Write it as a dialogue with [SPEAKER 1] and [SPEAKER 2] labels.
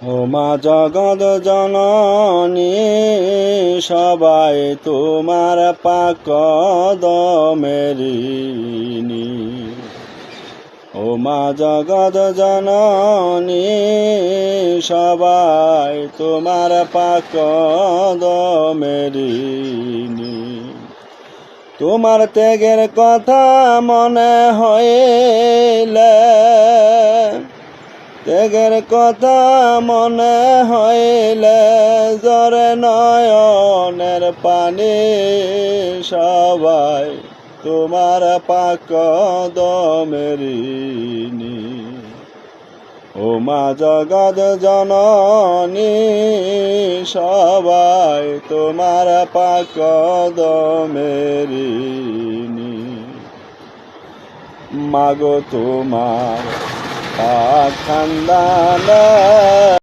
[SPEAKER 1] ও মা জগৎ জননী, সবাই তোমার পাক কদমের ঋণী। ও মা জগৎ জননী, সবাই তোমার পাক কদমের ঋণী। তোমার ত্যাগের কথা মনে হইলে, ত্যাগের কথা মনে হইলে জরে নয়নের পানি। সবাই তোমার পাক কদমের ঋণী। ও মা জগৎ জননী, সবাই তোমার পাক কদমের ঋণী। মাগো তোমার পাক খান্দানে